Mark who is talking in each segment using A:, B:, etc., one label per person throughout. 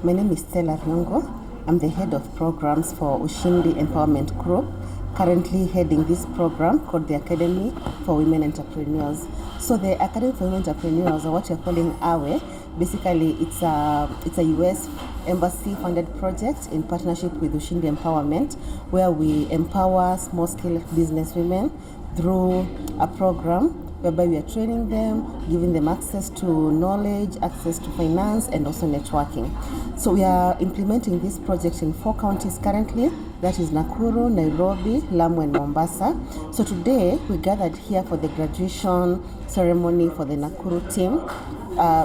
A: My name is Stella Nyongo. I'm the head of programs for Ushindi Empowerment Group, currently heading this program called the Academy for Women Entrepreneurs. So the Academy for Women Entrepreneurs, or what you're calling AWE, basically it's a US embassy funded project in partnership with Ushindi Empowerment, where we empower small scale business women through a program whereby we are training them, giving them access to knowledge, access to finance, and also networking. So we are implementing this project in 4 counties currently. That is Nakuru, Nairobi, Lamu, and Mombasa. So today we gathered here for the graduation ceremony for the Nakuru team.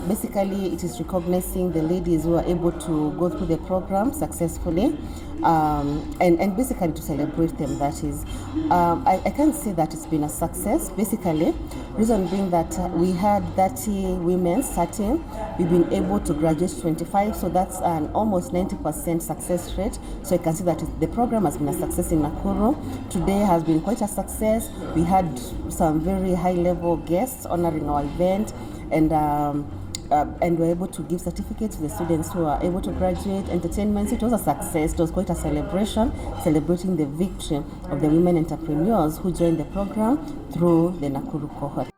A: Basically, it is recognizing the ladies who are able to go through the program successfully, and basically to celebrate them. That is, I can't say that it's been a success. Basically, reason being that we had 30 women starting, we've been able to graduate 25, so that's an almost 90% success rate. So you can see that the program has been a success in Nakuru. Today has been quite a success. We had some very high-level guests honoring our event, and we're able to give certificates to the students who are able to graduate. Entertainment, it was a success. It was quite a celebration, celebrating the victory of the women entrepreneurs who joined the program through the Nakuru cohort.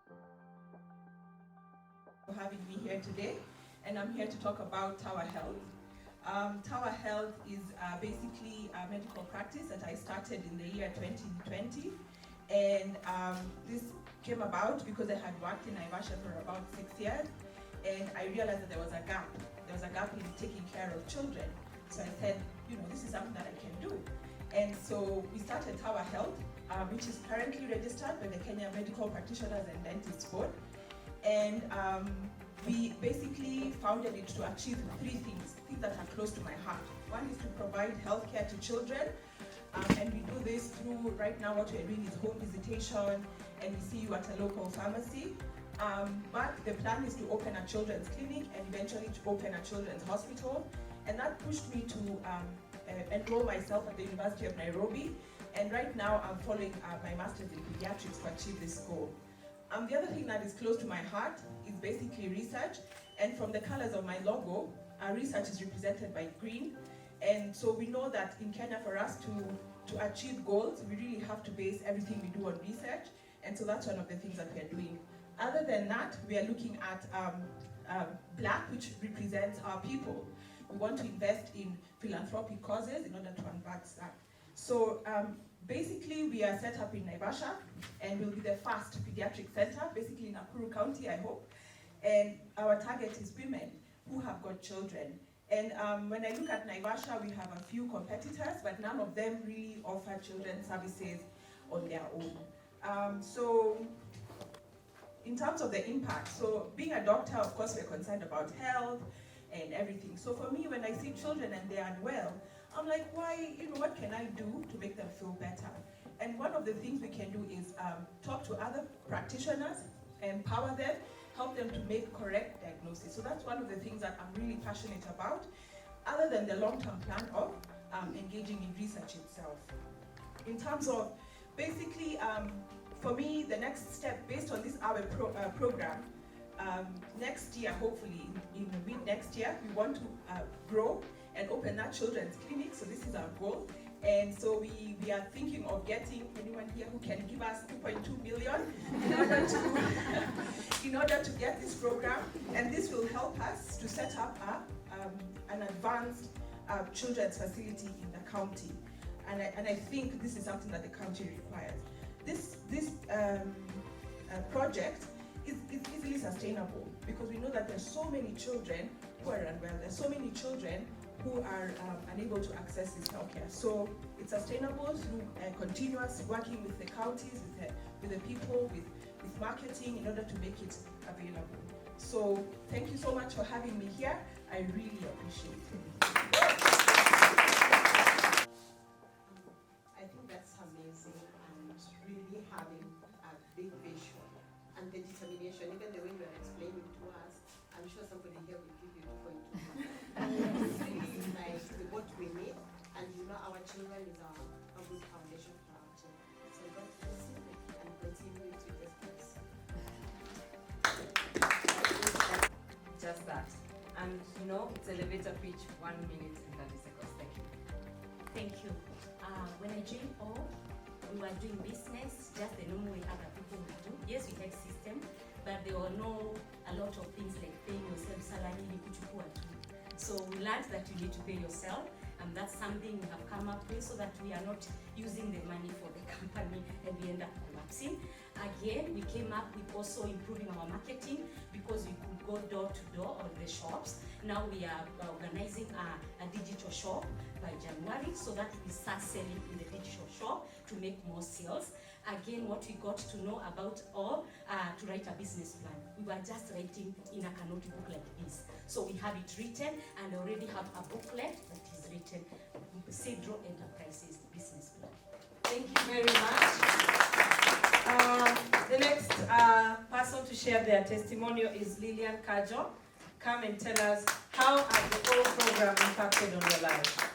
B: For having me here today, and I'm here to talk about Tower Health. Tower Health is basically a medical practice that I started in the year 2020, and this came about because I had worked in Naivasha for about 6 years, and I realized that there was a gap. There was a gap in taking care of children. So I said, this is something that I can do. And so we started Tower Health, which is currently registered by the Kenya Medical Practitioners and Dentists Board. And we basically founded it to achieve 3 things that are close to my heart. One is to provide healthcare to children, and we do this through, right now what we're doing is home visitation, and we see you at a local pharmacy. But the plan is to open a children's clinic and eventually to open a children's hospital. And that pushed me to enroll myself at the University of Nairobi. And right now I'm following my master's in pediatrics to achieve this goal. The other thing that is close to my heart is basically research. And from the colors of my logo, our research is represented by green. And so we know that in Kenya, for us to achieve goals, we really have to base everything we do on research. And so that's one of the things that we are doing. Other than that, we are looking at black, which represents our people. We want to invest in philanthropic causes in order to advance that. So basically, we are set up in Naivasha, and we'll be the first pediatric center, basically in Nakuru County, I hope. And our target is women who have got children. And when I look at Naivasha, we have a few competitors, but none of them really offer children's services on their own. So in terms of the impact, so being a doctor, of course, we're concerned about health and everything. So for me, when I see children and they're unwell, I'm like, why, what can I do to make them feel better? And one of the things we can do is talk to other practitioners, empower them, help them to make correct diagnosis. So that's one of the things that I'm really passionate about, other than the long-term plan of engaging in research itself. In terms of, basically, for me, the next step, based on this program, next year, hopefully, in the mid next year, we want to grow and open that children's clinic. So this is our goal. And so we are thinking of getting anyone here who can give us 2.2 million in order to get this program. And this will help us to set up an advanced children's facility in the county. And I think this is something that the county requires. This project is easily sustainable because we know that there's so many children who are unwell. There's so many children who are unable to access this healthcare. So it's sustainable through continuous working with the counties, with the people, with marketing in order to make it available. So thank you so much for having me here. I really appreciate it.
C: I think that's amazing, and really having a big vision and the determination, even the way you are explaining to us, I'm sure somebody here will give you 2.2. It's really like what we need, and our children is a good foundation for our children. So God bless you and continue to just bless.
D: Just that. And So it's elevator pitch, 1 minute and 30 seconds. Thank you.
E: Thank you. When I joined all, we were doing business just the normal way other people would do. Yes, we had system, but there were a lot of things like paying yourself salary, so we learned that you need to pay yourself, and that's something we have come up with so that we are not using the money for the company and we end up collapsing. Again, we came up with also improving our marketing because we could go door to door on the shops. Now we are organizing a digital shop by January so that we start selling in the digital shop to make more sales. Again, what we got to know about all, to write a business plan. We were just writing in a notebook like this. So we have it written and already have a booklet that is written, Cedro Enterprises Business Plan.
B: Thank you very much. The next person to share their testimonial is Lillian Kajo. Come and tell us, how has the whole program impacted on your life?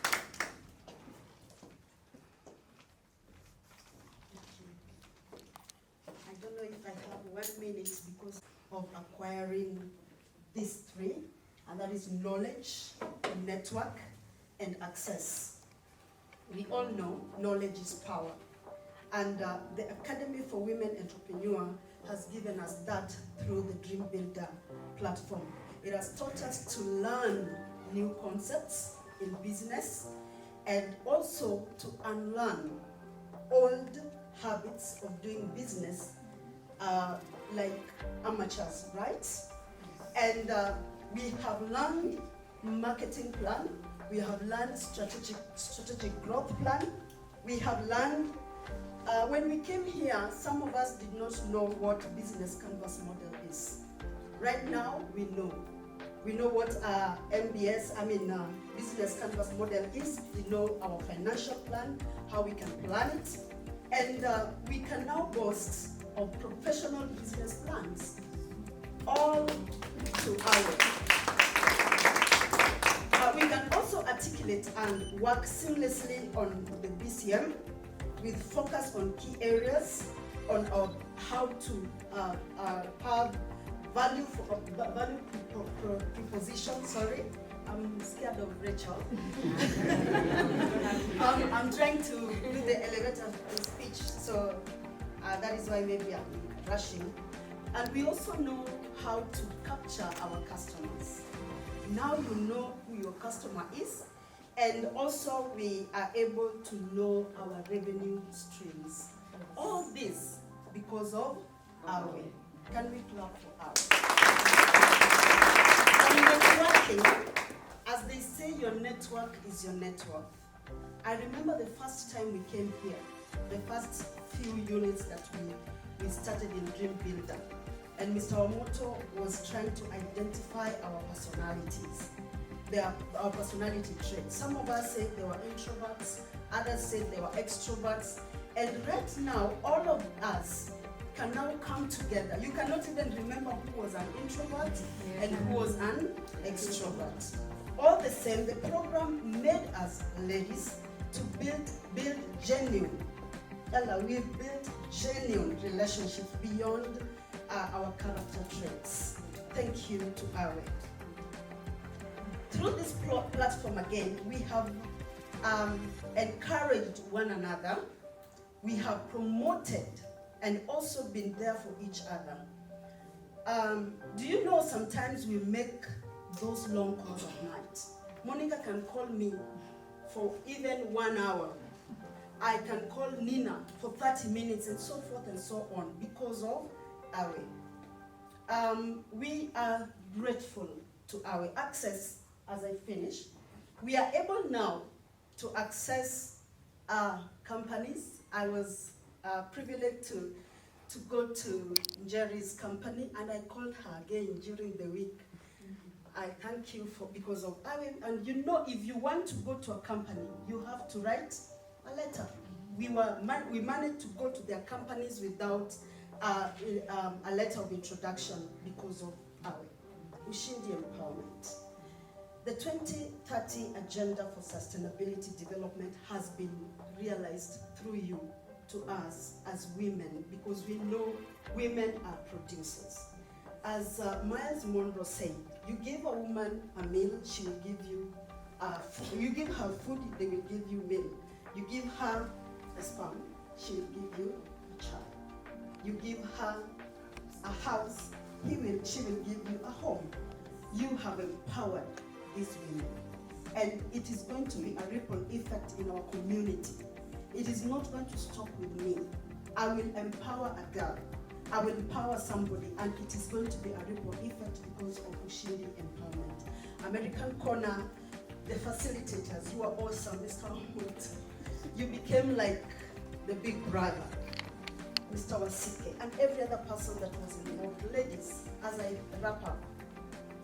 C: I don't know if I have 1 minute because of acquiring these three, and that is knowledge, network, and access. We all know knowledge is power. And the Academy for Women Entrepreneurs has given us that through the Dream Builder platform. It has taught us to learn new concepts in business and also to unlearn old habits of doing business like amateurs, right? And we have learned marketing plan, we have learned strategic growth plan, we have learned when we came here, some of us did not know what business canvas model is. Right now, we know. We know what business canvas model is. We know our financial plan, how we can plan it, and we can now boast of professional business plans, all to our. We can also articulate and work seamlessly on the BCM, with focus on key areas on how to have value proposition. Sorry, I'm scared of Rachel. I'm trying to do the elevator speech, so that is why maybe I'm rushing. And we also know how to capture our customers. Now you know who your customer is. And also we are able to know our revenue streams. All this because of our. Can we clap for our? And networking, as they say, your network is your network. I remember the first time we came here, the first few units that we started in Dream Builder. And Mr. Omoto was trying to identify our personalities. Our personality traits. Some of us said they were introverts, others said they were extroverts, and right now all of us can now come together. You cannot even remember who was an introvert and who was an extrovert. All the same, the program made us ladies to build genuine. We've built genuine relationships beyond our character traits. Thank you to Awe. Through this platform again, we have encouraged one another, we have promoted and also been there for each other. Do you know sometimes we make those long calls at night? Monica can call me for even 1 hour. I can call Nina for 30 minutes and so forth and so on because of Awe. We are grateful to Awe. Access. As I finish, we are able now to access companies. I was privileged to go to Jerry's company, and I called her again during the week. I thank you because of and you know, if you want to go to a company, you have to write a letter. We managed to go to their companies without a letter of introduction because of Ushindi Empowerment. The 2030 Agenda for Sustainability Development has been realized through you to us as women, because we know women are producers.
F: As Miles Monroe said, you give a woman a meal, she will give you you give her food, they will give you meal. You give her a sperm, she will give you a child. You give her a house, she will give you a home. You have empowered these women. And it is going to be a ripple effect in our community. It is not going to stop with me. I will empower a girl. I will empower somebody, and it is going to be a ripple effect because of Ushindi Empowerment. American Corner, the facilitators, you are awesome, Mr. Holt. You became like the big brother, Mr. Wasike, and every other person that was involved. Ladies, as I wrap up,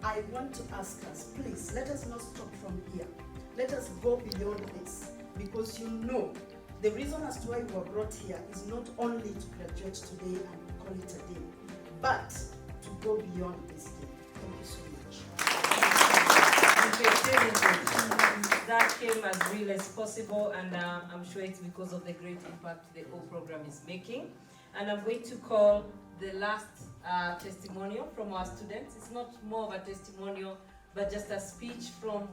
F: I want to ask us, please, let us not stop from here. Let us go beyond this, because you know, the reason as to why we were brought here is not only to graduate today and call it a day, but to go beyond this day. Thank you so much.
D: That came as real as possible, and I'm sure it's because of the great impact the whole program is making. And I'm going to call the last testimonial from our students. It's not more of a testimonial, but just a speech from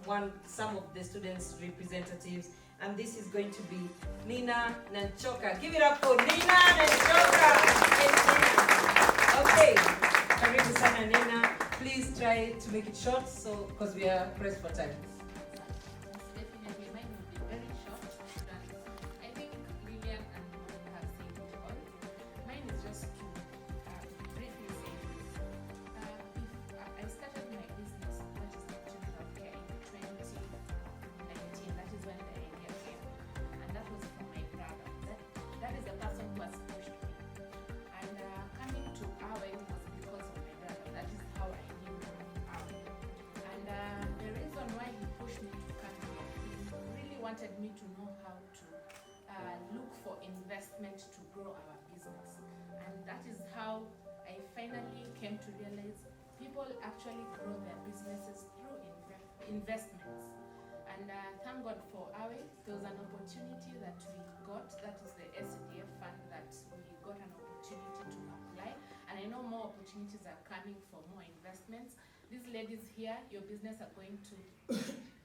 D: some of the students' representatives. And this is going to be Nina Nanchoka. Give it up for Nina Nanchoka. Okay, karibu sana Nina. Please try to make it short, so because we are pressed for time.
G: Definitely, mine will be very short. And I think Lillian and Monica have said it all. Mine is just to briefly say this. I started my business, that is actually healthcare, in 2019. That is when the idea came. And that was from my brother. That is the person who has pushed me. And coming to Awe was because of my brother. That is how I knew Awe. And the reason why he pushed me to come here, he really wanted me to know how to look for investment to grow our business. And that is how I finally came to realize people actually grow their businesses through investments. And thank God for Awe. There was an opportunity that we got, that is the SDF fund that we got an opportunity to apply. And I know more opportunities are coming for more investments. These ladies here, your business are going to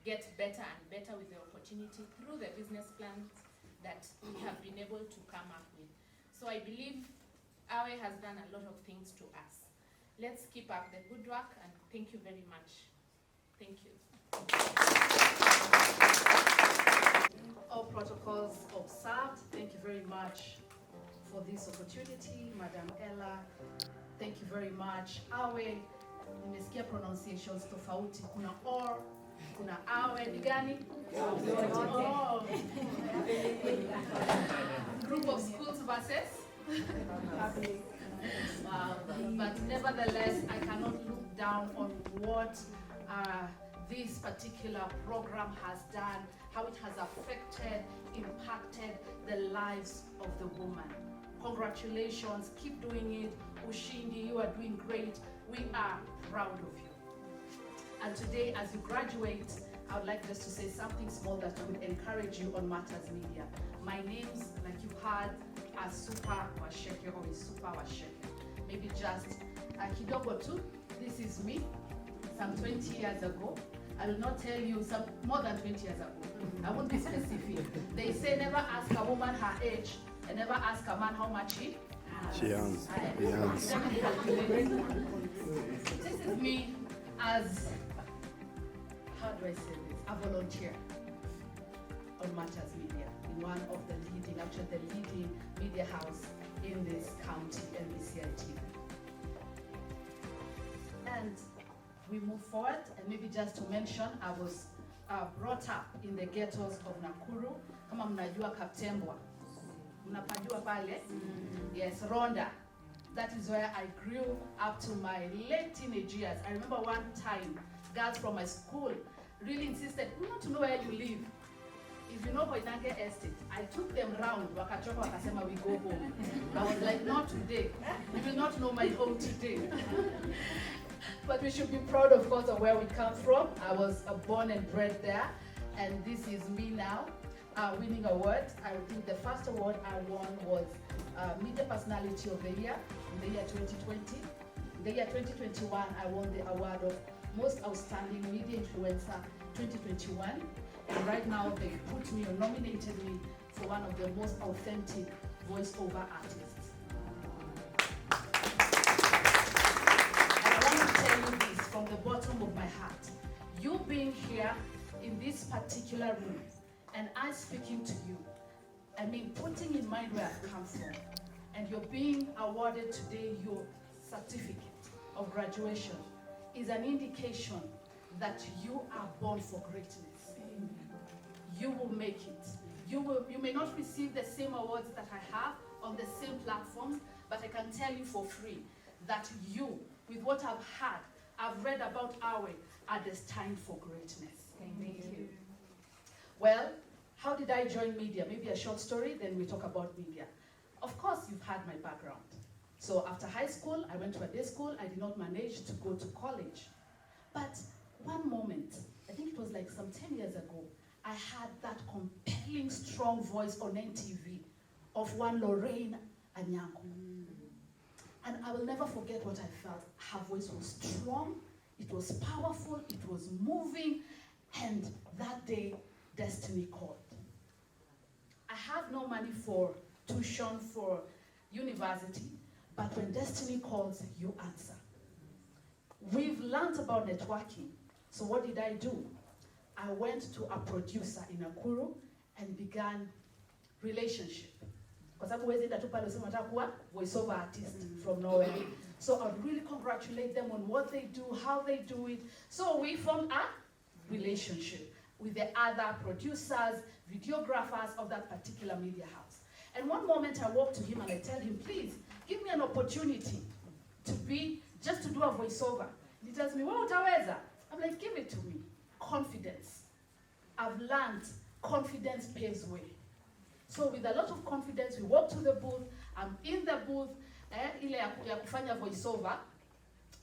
G: get better and better with the opportunity through the business plans that we have been able to come up with. So I believe Awe has done a lot of things to us. Let's keep up the good work, and thank you very much. Thank you.
H: All protocols observed. Thank you very much for this opportunity, Madam Ella. Thank you very much. Awe, nimesikia pronunciations tofauti. Kuna or, kuna awe, ni gani? Oh. Group of schools versus public. But nevertheless, I cannot look down on what this particular program has done, how it has affected, impacted the lives of the woman. Congratulations, keep doing it. Ushindi, you are doing great. We are proud of you. And today, as you graduate, I would like just to say something small that would encourage you on Matters Media. My name's, like you heard, a super washeke or a super washeke. Maybe just a kidogo tu. This is me, some 20 years ago. I will not tell you some more than 20 years ago. I won't be specific. They say never ask a woman her age and never ask a man how much he has. This is me as, how do I say this, a volunteer on Matters Media, in one of the leading, actually the leading media house in this county, MBCIT. And we move forward, and maybe just to mention, I was brought up in the ghettos of Nakuru. Kama mnajua Kaptembwa, mnapajua pale? Yes, Ronda. That is where I grew up to my late teenage years. I remember one time, girls from my school really insisted, we want to know where you live. If you know Koinange Estate, I took them round, wakachoka wakasema we go home. I was like, not today. You will not know my home today. But we should be proud, of course, of where we come from. I was born and bred there, and this is me now, winning awards. I think the first award I won was Media Personality of the Year in the year 2020. the year 2021, I won the award of Most Outstanding Media Influencer 2021. And right now, they put me or nominated me for one of the most authentic voiceover artists. And I want to tell you this from the bottom of my heart. You being here in this particular room, and I speaking to you, I mean, putting in mind where I've come from, and you're being awarded today your certificate of graduation is an indication that you are born for greatness. You will make it. You may not receive the same awards that I have on the same platforms, but I can tell you for free that you, with what I've read about Awe, are destined for greatness. Thank you. Well, how did I join media? Maybe a short story, then we talk about media. Of course, you've had my background. So after high school, I went to a day school. I did not manage to go to college. But one moment, I think it was like some 10 years ago, I had that compelling, strong voice on NTV of one Lorraine Anyango. And I will never forget what I felt. Her voice was strong, it was powerful, it was moving, and that day, destiny called. I have no money for tuition for university, but when destiny calls, you answer. We've learned about networking. So what did I do? I went to a producer in Nakuru and began relationship. Kwa sababu huwezi enda tu pale useme unataka kuwa voiceover artist from nowhere. So I would really congratulate them on what they do, how they do it. So we formed a relationship with the other producers, videographers of that particular media house. And one moment I walk to him and I tell him, please, give me an opportunity to just to do a voiceover. He tells me, well, utaweza. I'm like, give it to me. Confidence. I've learned confidence paves way. So with a lot of confidence, we walk to the booth. I'm in the booth, ile ya kufanya voiceover.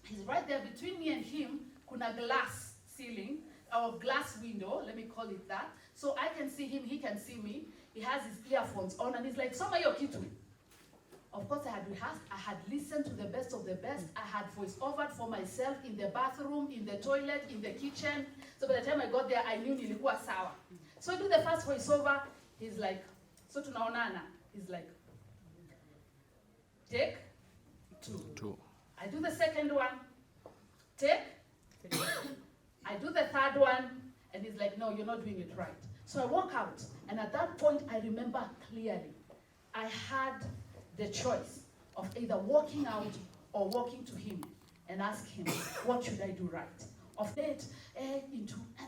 H: He's right there between me and him. Kuna glass ceiling, or glass window, let me call it that. So I can see him, he can see me. He has his earphones on and he's like, Soma yo kitu. Of course, I had rehearsed, I had listened to the best of the best. I had voice-overed for myself in the bathroom, in the toilet, in the kitchen. So by the time I got there, I knew nilikuwa sawa. So I do the first voice-over. He's like, so tunaonana. He's like, take two. I do the second one. Take. I do the third one. And he's like, no, you're not doing it right. So I walk out. And at that point, I remember clearly, I had the choice of either walking out or walking to him and ask him, what should I do right? Of that, and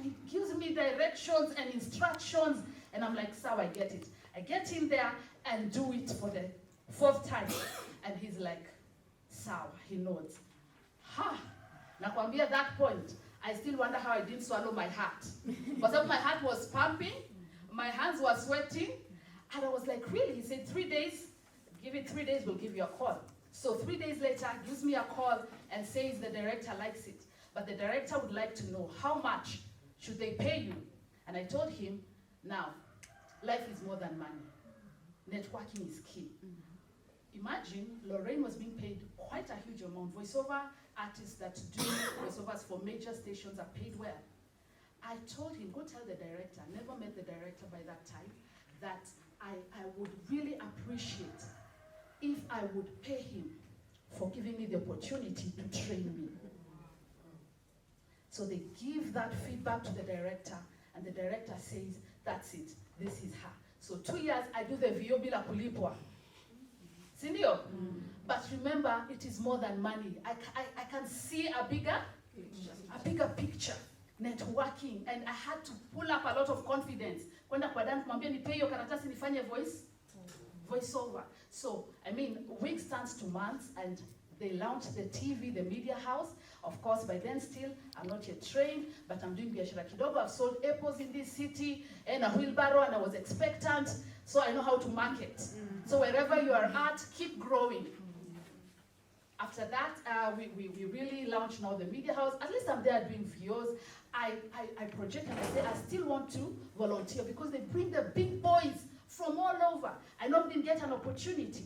H: it gives me directions and instructions, and I'm like, so I get it. I get in there and do it for the fourth time, and he's like, sawa, he nods. Nakwambia at that point, I still wonder how I didn't swallow my heart. Because my heart was pumping, my hands were sweating, and I was like, really? He said, 3 days, give it 3 days, we'll give you a call. So 3 days later, gives me a call and says the director likes it. But the director would like to know how much should they pay you? And I told him, now, life is more than money. Networking is key. Imagine Lorraine was being paid quite a huge amount. Voiceover artists that do voiceovers for major stations are paid well. I told him, go tell the director, I never met the director by that time, that I would really appreciate if I would pay him for giving me the opportunity to train me. So they give that feedback to the director, and the director says, that's it, this is her. So 2 years, I do the VO bila kulipwa. Sindio? But remember, it is more than money. I can see a bigger picture. Networking, and I had to pull up a lot of confidence. Kwenda kwa Dan kumwambia nipe hiyo karatasi nifanye voiceover. So, I mean, weeks turns to months, and they launched the TV, the media house. Of course, by then still, I'm not yet trained, but I'm doing biashara kidogo. I've sold apples in this city, and a wheelbarrow, and I was expectant, so I know how to market. So wherever you are at, keep growing. After that, we really launched now the media house. At least I'm there doing videos. I project and I say, I still want to volunteer because they bring the big boys from all over. I know didn't get an opportunity.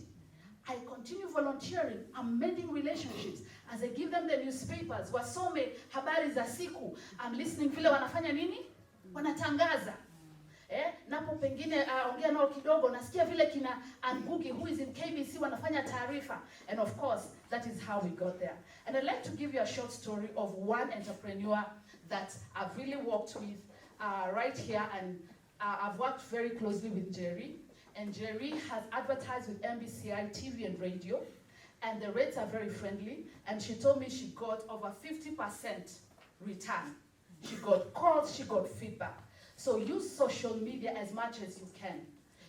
H: I continue volunteering. I'm mending relationships. As I give them the newspapers, wasome habari za siku, I'm listening vile wanafanya nini? Wanatangaza. Napo pengine ongea nao kidogo, nasikia vile kina Angugi who is in KBC wanafanya taarifa. And of course, that is how we got there. And I'd like to give you a short story of one entrepreneur that I've really worked with right here, and I've worked very closely with Jerry. And Jerry has advertised with MBCI TV and radio, and the rates are very friendly. And she told me she got over 50% return. She got calls, she got feedback. So use social media as much as you can.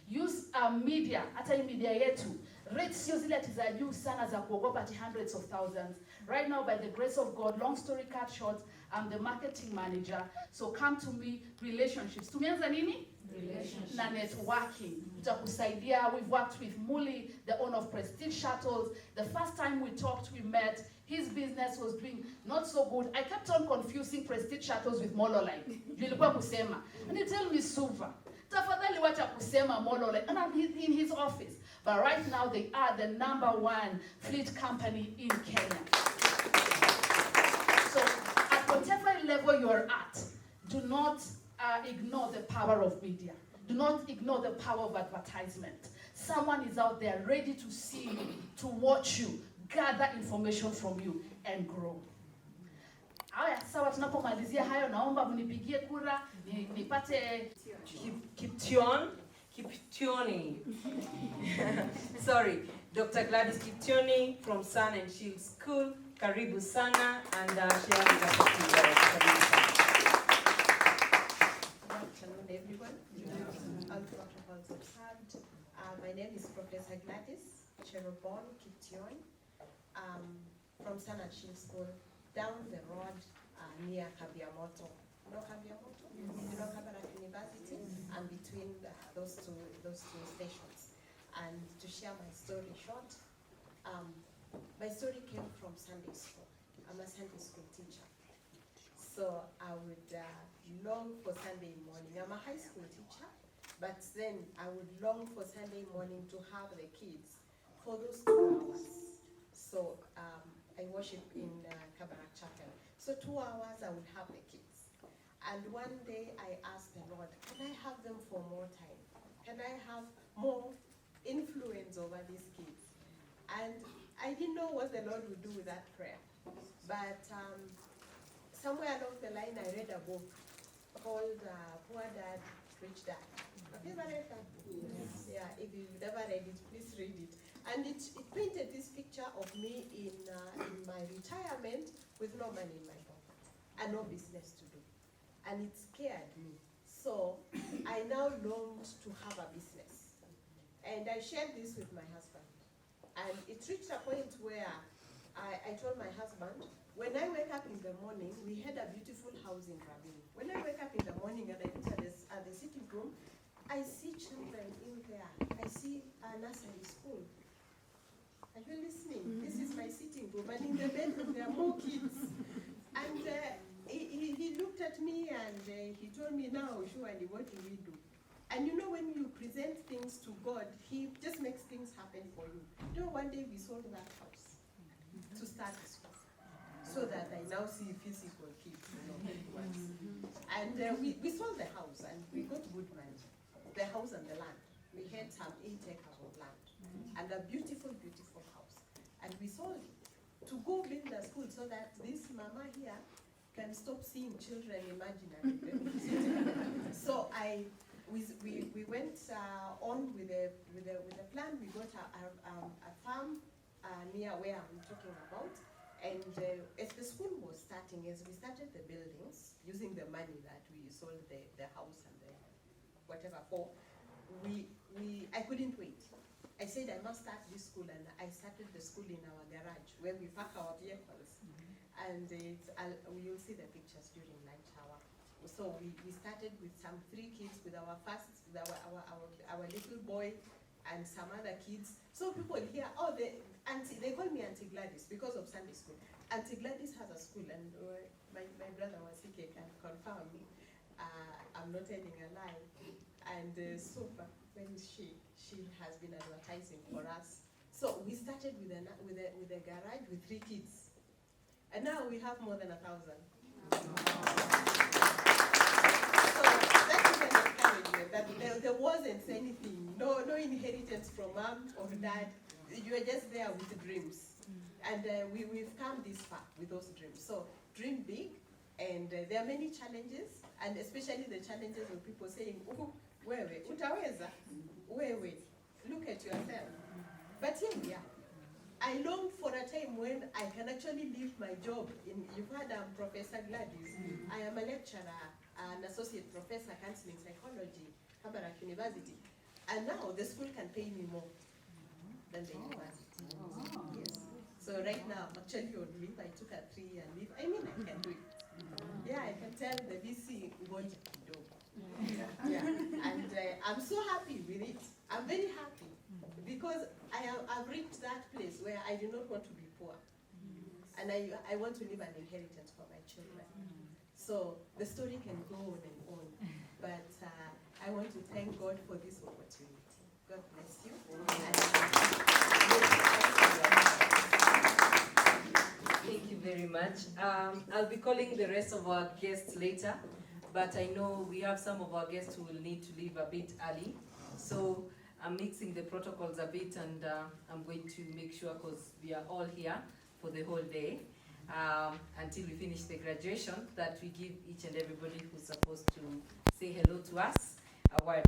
H: Use media, hata hii media yetu. Rates sio zile ati za juu sana za kuogopa ati hundreds of thousands. Right now, by the grace of God, long story cut short, I'm the marketing manager. So come to me, relationships. Tumeanza nini? Relationships. Na networking. Tutakusaidia. We've worked with Muli, the owner of Prestige Shuttles. The first time we talked, we met. His business was doing not so good. I kept on confusing Prestige Shuttles with Molo Line. Nilikuwa kusema. And he tell me, Suva, tafadhali wacha kusema Molo Line. And I'm in his office. But right now, they are the #1 fleet company in Kenya. So at whatever level you're at, do not ignore the power of media. Do not ignore the power of advertisement. Someone is out there ready to see you, to watch you, gather information from you, and grow. Haya, sawa, tunapomalizia hayo, naomba mnipigie kura, nipate
D: Kiptioni. Sorry, Dr. Gladys Kiptioni from Sun and Shield School. Karibu sana, and share with us.
C: Good afternoon, everyone. My name is Professor Gladys Cherobon Kiption from Sun and Shield School, down the road near Kabiamoto. You know Kabiamoto? You know Kabarak University, and between those two stations. And to share my story short, my story came from Sunday school. I'm a Sunday school teacher. So I would long for Sunday morning. I'm a high school teacher, but then I would long for Sunday morning to have the kids for those 2 hours. So I worship in Kabarak Chapel. So 2 hours I would have the kids. And one day I asked the Lord, can I have them for more time? Can I have more influence over these kids? And I didn't know what the Lord would do with that prayer. But somewhere along the line, I read a book called Poor Dad, Rich Dad. Have you ever read that book? Yes. Yeah, if you've never read it, please read it. And it painted this picture of me in my retirement with no money in my pocket and no business to do. And it scared me. So I now longed to have a business. And I shared this with my husband. And it reached a point where I told my husband, when I wake up in the morning, we had a beautiful house in Rabin. When I wake up in the morning and I look at the sitting room, I see children in there. I see a nursery school. Are you listening? This is my sitting room, and in the bedroom there are more kids. And he looked at me and he told me, now, surely, what do we do? And you know, when you present things to God, he just makes things happen for you. You know, one day we sold that house to start a school, so that I now see physical kids. And we sold the house and we got good money. The house and the land. We had some 8 acres of land and a beautiful, beautiful house. And we sold it to go build a school so that this mama here can stop seeing children imaginary. So we went on with a plan. We got a farm near where I'm talking about, and as the school was starting, as we started the buildings using the money that we sold the house and the whatever for, I couldn't wait. I said I must start this school, and I started the school in our garage where we park our vehicles. And you'll see the pictures during lunch hour. So we started with some 3 kids, with our little boy and some other kids. So people here, they call me Auntie Gladys because of Sunday school. Auntie Gladys has a school, and my brother Wasike can confirm me. I'm not telling a lie. And Super, when she has been advertising for us. So we started with a garage with 3 kids. And now we have more than 1,000. That there wasn't anything, no inheritance from mom or dad. You were just there with dreams. And we've come this far with those dreams. So dream big, and there are many challenges, and especially the challenges of people saying, oh, wewe, utaweza, wewe, look at yourself. But here we are. I long for a time when I can actually leave my job. You've heard Professor Gladys. I am a lecturer, an associate professor counseling psychology, Kabarak University. And now the school can pay me more than the university. Yes. So right now, I'm actually on leave. I took a 3-year leave. I mean, I can do it. Yeah, I can tell the VC what to do. Yeah. And I'm so happy with it. I'm very happy because I've reached that place where I do not want to be poor. And I want to leave an inheritance for my children. So the story can go on and on. But I want to thank God for this opportunity. God bless you.
D: Thank you very much. I'll be calling the rest of our guests later, but I know we have some of our guests who will need to leave a bit early. So I'm mixing the protocols a bit, and I'm going to make sure, because we are all here for the whole day, until we finish the graduation, that we give each and everybody who's supposed to say hello to us a word.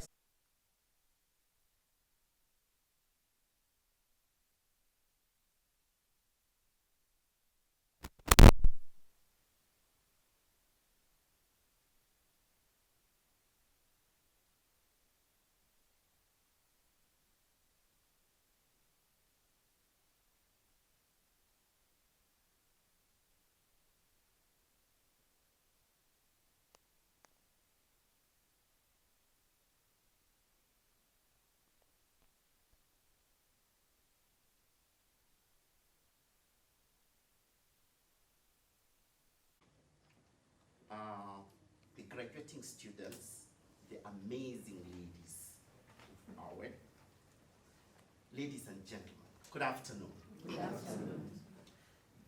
I: The graduating students, the amazing ladies of our way. Ladies and gentlemen, good afternoon.
D: Good afternoon.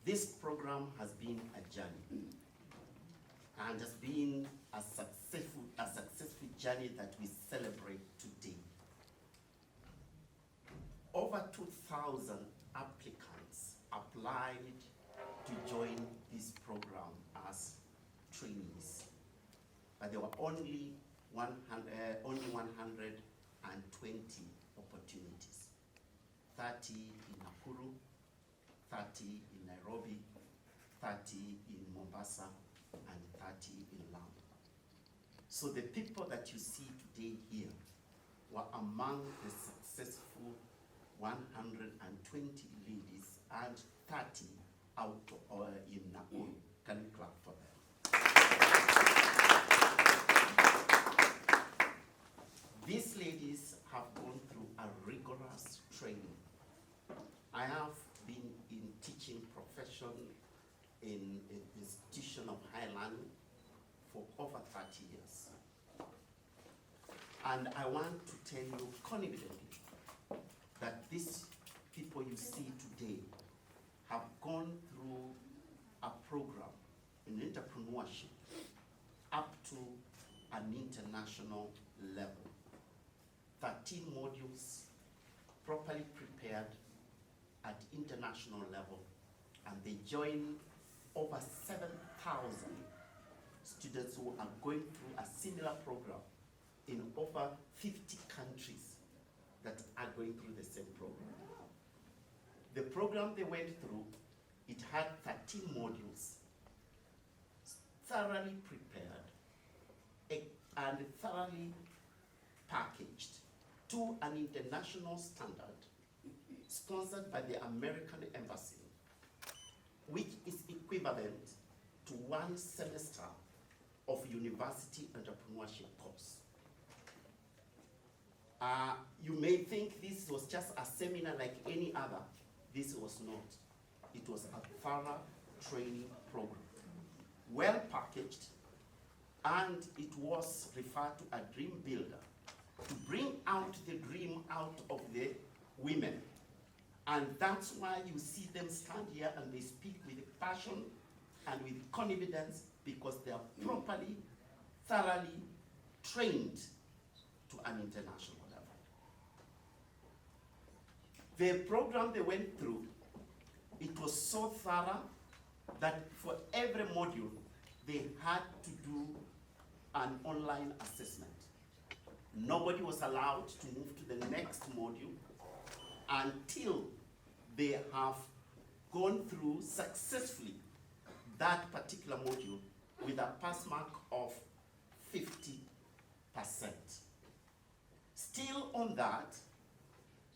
I: This program has been a journey, and has been a successful journey that we celebrate today. Over 2,000 applicants applied to join this program as trainees, but there were only 120 opportunities. 30 in Nakuru, 30 in Nairobi, 30 in Mombasa, and 30 in Lamu. So the people that you see today here were among the successful 120 ladies and 30 out in Nakuru. Can you clap for them? These ladies have gone through a rigorous training. I have been in teaching profession in an institution of higher learning for over 30 years. And I want to tell you confidently that these people you see today have gone through a program in entrepreneurship up to an international level. 13 modules properly prepared at international level, and they join over 7,000 students who are going through a similar program in over 50 countries that are going through the same program. The program they went through, it had 13 modules, thoroughly prepared and thoroughly packaged to an international standard, sponsored by the American Embassy, which is equivalent to 1 semester of university entrepreneurship course. You may think this was just a seminar like any other. This was not. It was a thorough training program, well packaged, and it was referred to a dream builder to bring out the dream out of the women. And that's why you see them stand here and they speak with passion and with confidence because they are properly, thoroughly trained to an international level. The program they went through, it was so thorough that for every module, they had to do an online assessment. Nobody was allowed to move to the next module until they have gone through successfully that particular module with a pass mark of 50%. Still on that,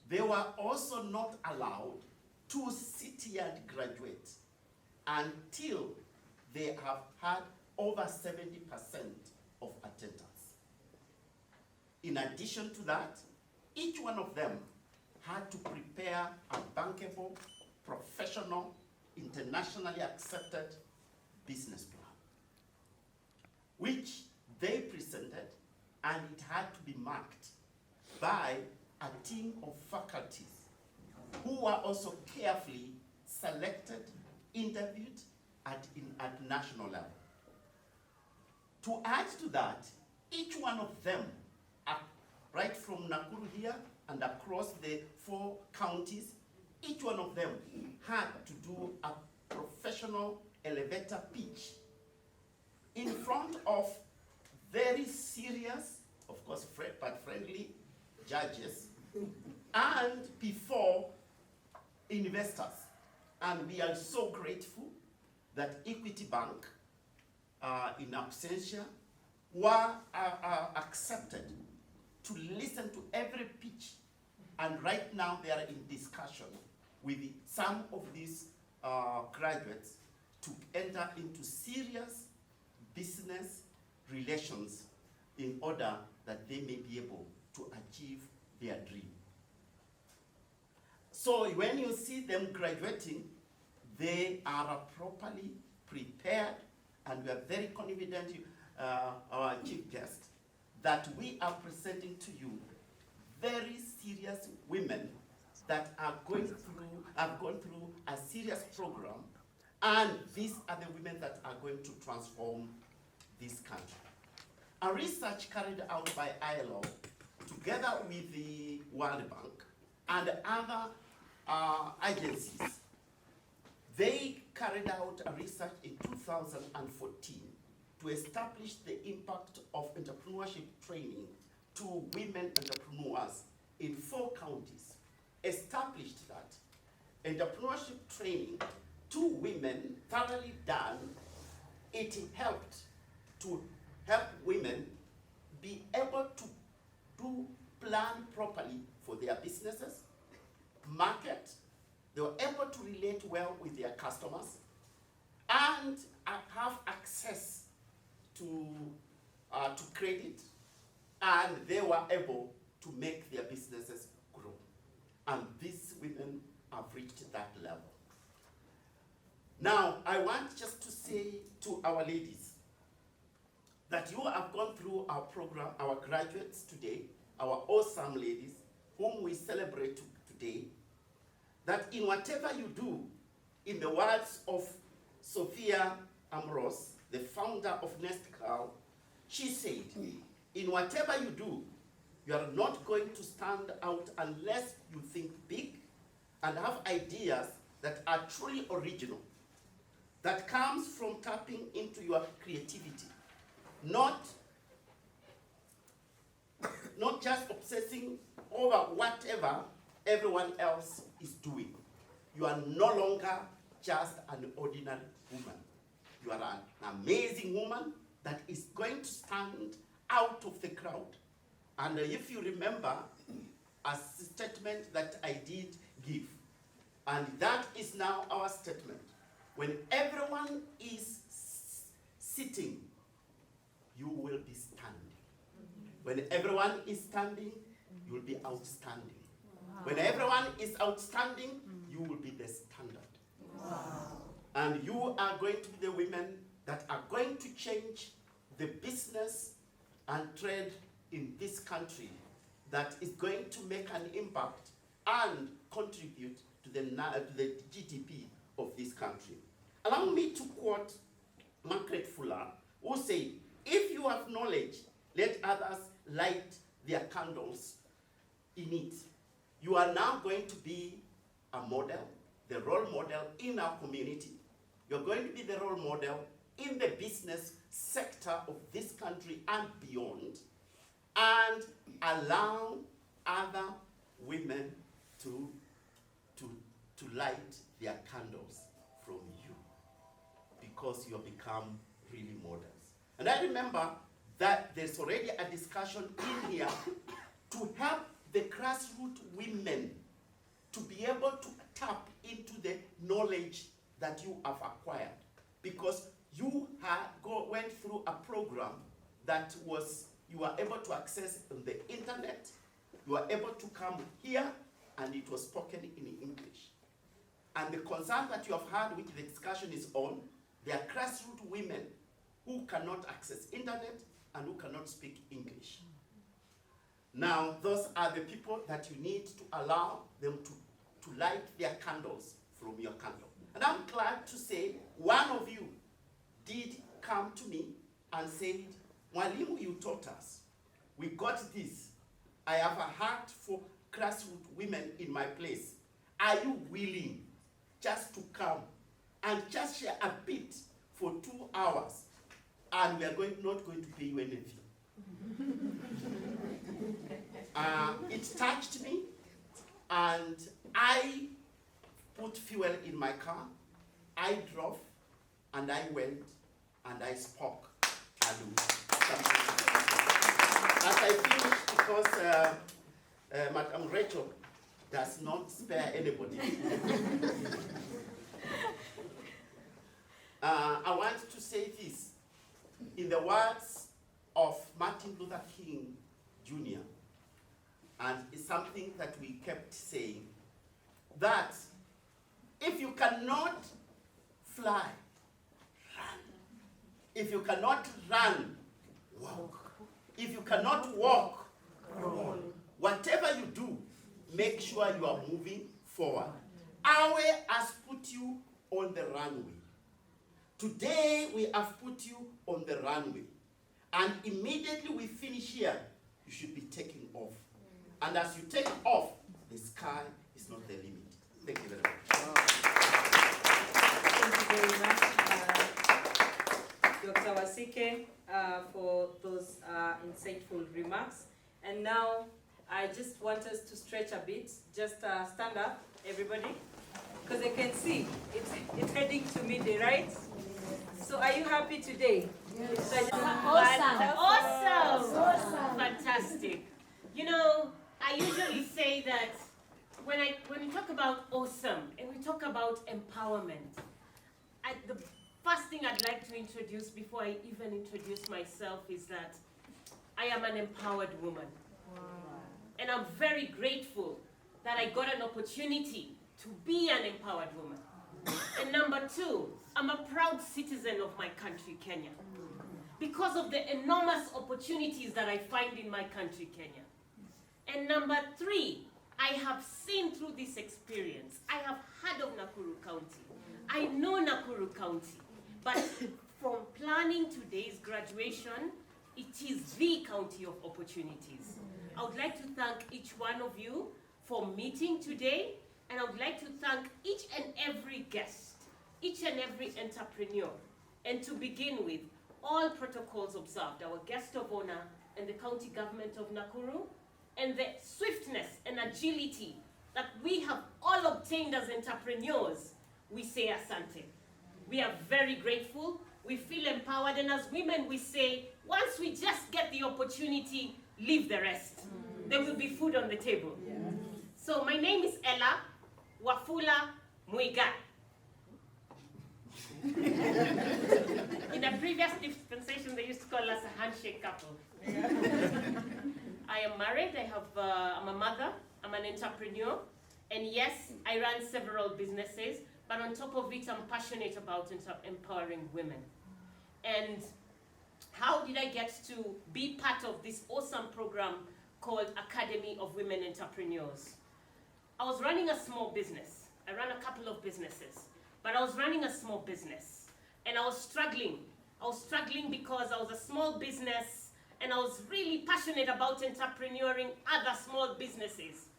I: they were also not allowed to sit-year graduate until they have had over 70% of attendance. In addition to that, each one of them had to prepare a bankable, professional, internationally accepted business plan, which they presented, and it had to be marked by a team of faculties who were also carefully selected, interviewed at national level. To add to that, each one of them, right from Nakuru here and across the 4 counties, each one of them had to do a professional elevator pitch in front of very serious, of course, but friendly judges, and before investors. And we are so grateful that Equity Bank, in absentia, were accepted to listen to every pitch. And right now they are in discussion with some of these graduates to enter into serious business relations in order that they may be able to achieve their dream. So when you see them graduating, they are properly prepared, and we are very confident, our chief guest, that we are presenting to you very serious women that have gone through a serious program, and these are the women that are going to transform this country. A research carried out by ILO, together with the World Bank and other agencies, they carried out a research in 2014 to establish the impact of entrepreneurship training to women entrepreneurs in 4 counties. Established that entrepreneurship training to women, thoroughly done, it helped to help women be able to plan properly for their businesses, market. They were able to relate well with their customers, and have access to credit, and they were able to make their businesses grow. And these women have reached that level. Now, I want just to say to our ladies that you have gone through our program, our graduates today, our awesome ladies, whom we celebrate today, that in whatever you do, in the words of Sophia Ambrose, the founder of Nestcal, she said, in whatever you do, you are not going to stand out unless you think big and have ideas that are truly original, that comes from tapping into your creativity, not just obsessing over whatever everyone else is doing. You are no longer just an ordinary woman. You are an amazing woman that is going to stand out of the crowd. And if you remember a statement that I did give, and that is now our statement. When everyone is sitting, you will be standing. When everyone is standing, you will be outstanding. When everyone is outstanding, you will be the standard. And you are going to be the women that are going to change the business and trade in this country, that is going to make an impact and contribute to the GDP of this country. Allow me to quote Margaret Fuller, who said, if you have knowledge, let others light their candles in it. You are now going to be a model, the role model in our community. You're going to be the role model in the business sector of this country and beyond, and allow other women to light their candles from you, because you have become really models. And I remember that there's already a discussion in here to help the grassroots women to be able to tap into the knowledge that you have acquired, because you went through a program that you were able to access on the internet, you were able to come here, and it was spoken in English. And the concern that you have had, which the discussion is on, there are grassroots women who cannot access internet and who cannot speak English. Now, those are the people that you need to allow them to light their candles from your candle. And I'm glad to say one of you did come to me and said, Mwalimu, you taught us. We got this. I have a heart for grassroots women in my place. Are you willing just to come and just share a bit for 2 hours, and we are not going to pay you anything? It touched me, and I put fuel in my car. I drove, and I went, and I spoke. As I finished, because Madam Rachel does not spare anybody. I want to say this. In the words of Martin Luther King Jr., and it's something that we kept saying, that if you cannot fly, run. If you cannot run, walk. If you cannot walk, crawl. Whatever you do, make sure you are moving forward. Our has put you on the runway. Today, we have put you on the runway. And immediately we finish here, you should be taking off. And as you take off, the sky is not the limit. Thank you very much.
D: Thank you very much, Dr. Wasike, for those insightful remarks. And now, I just want us to stretch a bit. Just stand up, everybody, because I can see it's heading to midday, right? So are you happy today? Yes.
J: Awesome. Fantastic. You know, I usually say that when we talk about awesome and we talk about empowerment, the first thing I'd like to introduce before I even introduce myself is that I am an empowered woman. Wow. And I'm very grateful that I got an opportunity to be an empowered woman. And number two, I'm a proud citizen of my country, Kenya, because of the enormous opportunities that I find in my country, Kenya. And number three, I have seen through this experience, I have heard of Nakuru County. I know Nakuru County, but from planning today's graduation, it is the county of opportunities. I would like to thank each one of you for meeting today, and I would like to thank each and every guest, each and every entrepreneur, and to begin with, all protocols observed, our guest of honor and the county government of Nakuru, and the swiftness and agility that we have all obtained as entrepreneurs, we say asante. We are very grateful, we feel empowered, and as women we say, once we just get the opportunity, leave the rest. There will be food on the table. Yeah. So my name is Ella Wafula Muigai. In a previous dispensation, they used to call us a handshake couple. I am married, I'm a mother, I'm an entrepreneur, and yes, I run several businesses, but on top of it, I'm passionate about empowering women. And how did I get to be part of this awesome program called Academy of Women Entrepreneurs? I was running a small business. I ran a couple of businesses, but I was running a small business. And I was struggling. I was struggling because I was a small business and I was really passionate about entrepreneuring other small businesses.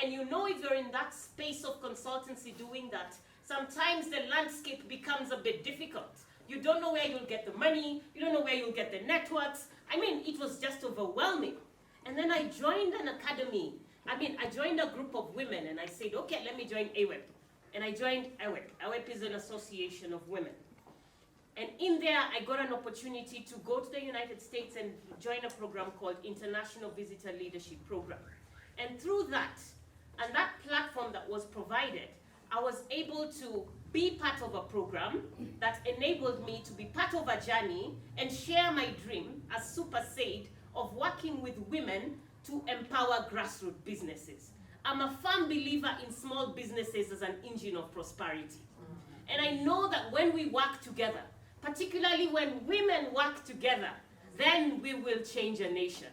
J: And you know, if you're in that space of consultancy doing that, sometimes the landscape becomes a bit difficult. You don't know where you'll get the money, you don't know where you'll get the networks. I mean, it was just overwhelming. And then I joined an academy. I joined a group of women and I said, okay, let me join AWEP. And I joined AWEP. AWEP is an association of women. And in there, I got an opportunity to go to the United States and join a program called International Visitor Leadership Program. And through that, and that platform that was provided, I was able to be part of a program that enabled me to be part of a journey and share my dream, as Super said, of working with women to empower grassroots businesses. I'm a firm believer in small businesses as an engine of prosperity. And I know that when we work together, particularly when women work together, then we will change a nation.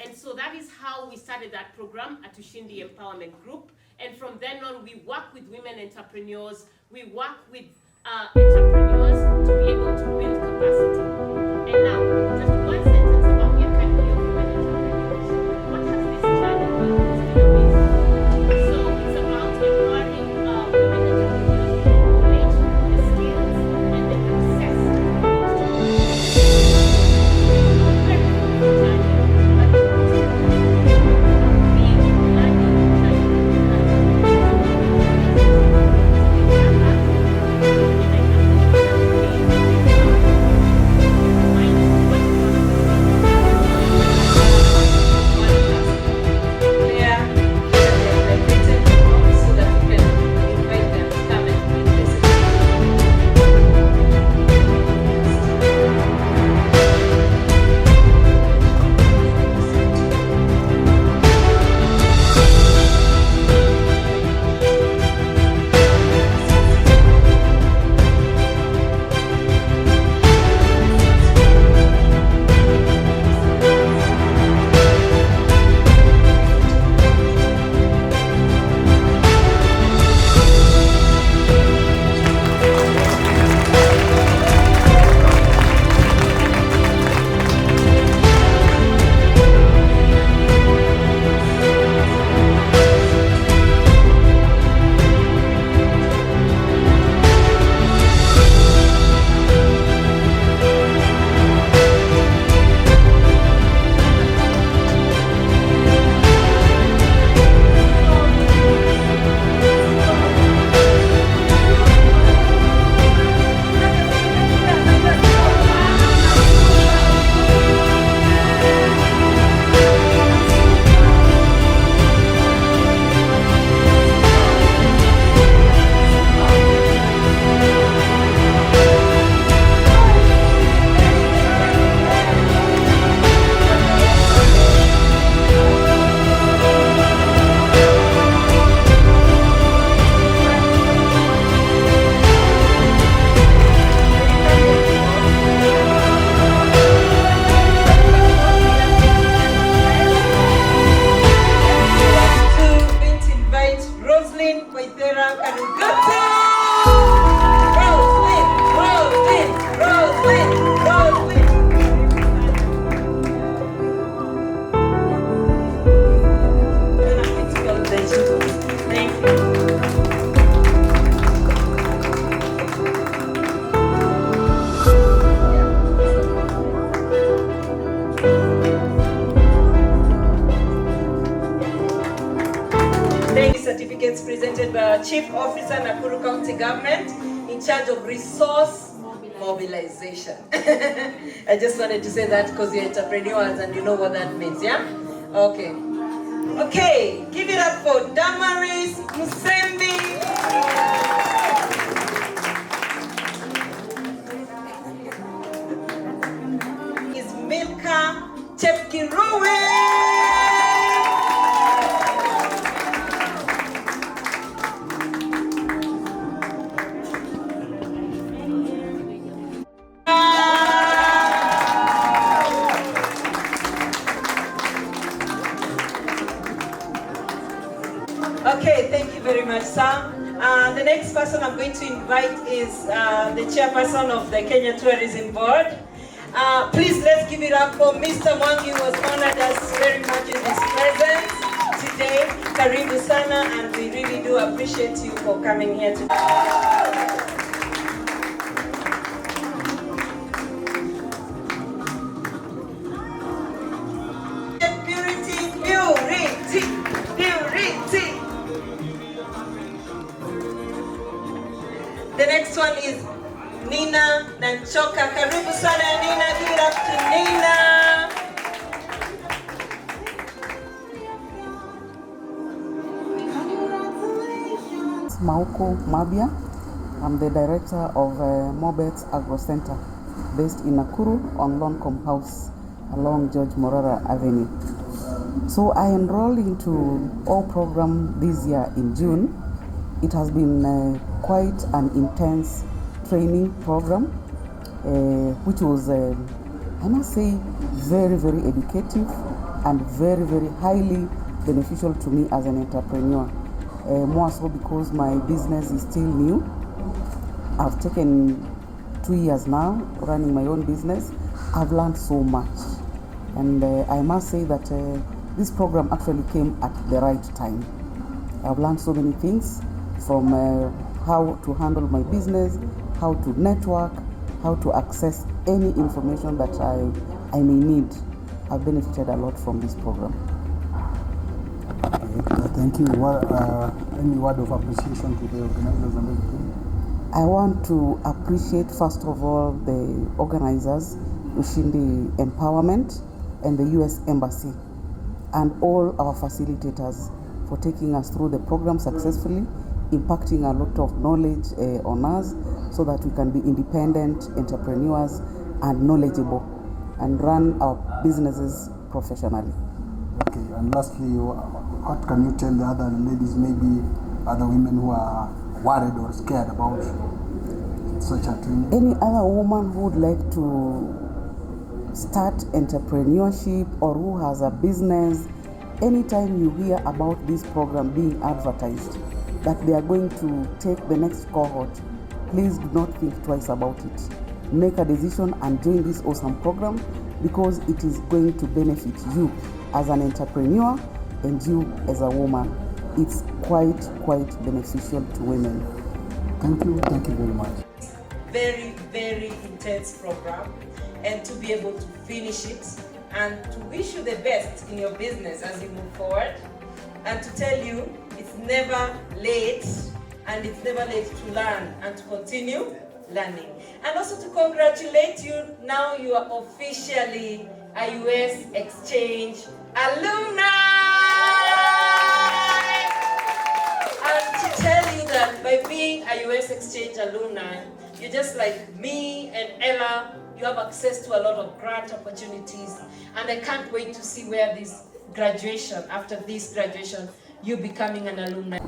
J: And so that is how we started that program at Ushindi Empowerment Group. And from then on, we work with women entrepreneurs. We work with entrepreneurs to be able to build capacity. And now, just one sentence about the Academy of Women Entrepreneurs. What has this journey been? It's been amazing. So it's about empowering women entrepreneurs with the knowledge, the skills, and the access. Very good journey.
K: Certificates presented by our Chief Officer, Nakuru County Government, in charge of resource mobilization. I just wanted to say that because you're entrepreneurs and you know what that means, yeah? Okay. Okay, give it up for Damaris Musembi. Is Milka Chepkiruwe. Okay, thank you very much, sir. The next person I'm going to invite is the chairperson of the Kenya Tourism Board. Please let's give it up for Mr. Mwangi, who has honored us very much in his presence today. Karibu sana, and we really do appreciate you for coming here today. The next one is Nina Nanchoka. Karibu sana Nina, give it up to Nina.
L: Mauko Mabia. I'm the director of Mobets Agro Center based in Nakuru on Loncom House along George Morara Avenue. So I enrolled into all program this year in June. It has been quite an intense training program, which was, I must say, very, very educative and very, very highly beneficial to me as an entrepreneur. More so because my business is still new. I've taken 2 years now running my own business. I've learned so much. And I must say that this program actually came at the right time. I've learned so many things, from how to handle my business, how to network, how to access any information that I may need. I've benefited a lot from this program.
M: Okay, thank you. Any word of appreciation to the organizers and everything?
L: I want to appreciate, first of all, the organizers, Ushindi Empowerment and the US Embassy, and all our facilitators for taking us through the program successfully, impacting a lot of knowledge on us so that we can be independent entrepreneurs and knowledgeable and run our businesses professionally.
M: Okay, and lastly, what can you tell the other ladies, maybe other women who are worried or scared about such a training?
L: Any other woman who would like to start entrepreneurship or who has a business, anytime you hear about this program being advertised, that they are going to take the next cohort, please do not think twice about it. Make a decision and join this awesome program, because it is going to benefit you as an entrepreneur and you as a woman. It's quite beneficial to women.
M: Thank you very much.
K: Very, very intense program, and to be able to finish it and to wish you the best in your business as you move forward, and to tell you it's never late, and it's never late to learn and to continue learning. And also to congratulate you, now you are officially a US Exchange alumni! And to tell you that by being a US Exchange alumni, you're just like me and Ella, you have access to a lot of grant opportunities, and I can't wait to see where this graduation, after this graduation, you becoming an alumni.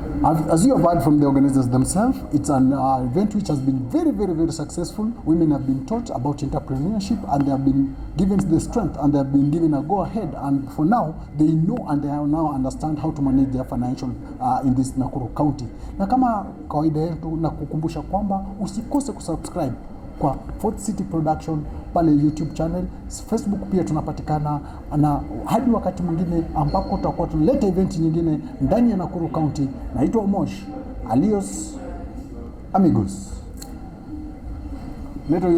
M: As you have heard from the organizers themselves, it's an event which has been very successful. Women have been taught about entrepreneurship, and they have been given the strength, and they have been given a go-ahead, and for now, they know and they now understand how to manage their financial in this Nakuru County. Na kama kawaida yetu, na kukumbusha kwamba usikose kusubscribe kwa Fourth City Production pale YouTube channel, Facebook pia tunapatikana, na hadi wakati mwingine ambako tutakuwa tunaleta event nyingine ndani ya Nakuru County. Naitwa Omosh, alios amigos. Leto